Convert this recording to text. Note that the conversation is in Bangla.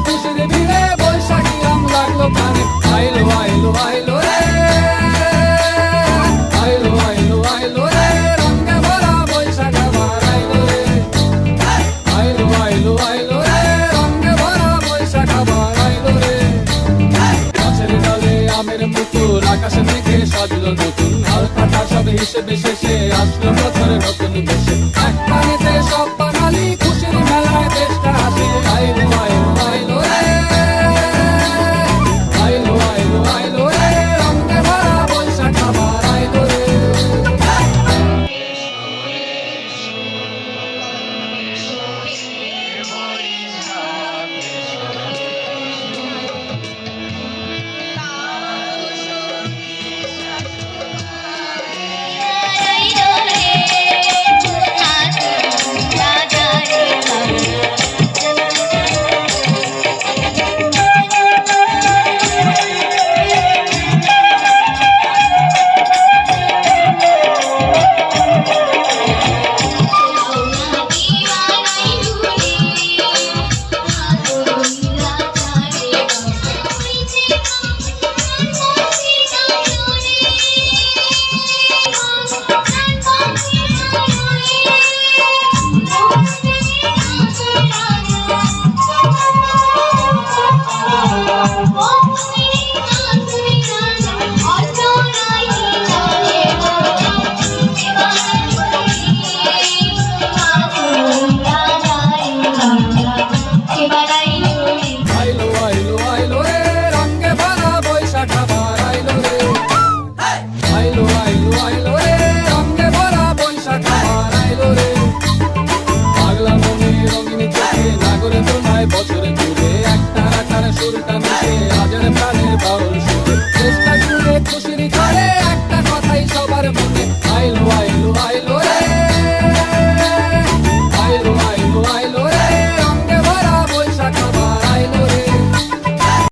খুশির ভিড়ে বৈশাখী রং লাগলো প্রাণে। আইলো আইলো আইলো রে, আইলো আইলো আইলো রে, রঙে ভরা বৈশাখ আবার আইলো রে। আইলো আইলো আইলো রে, রঙে ভরা বৈশাখ আবার আইলো রে। গাছের ডালে আমের পুতুল, আকাশে মেঘে সাজলো নতুন, হালকা সব হিসেবে শেষে আসলো বছরে নতুন বেশে। এক পানিতে সব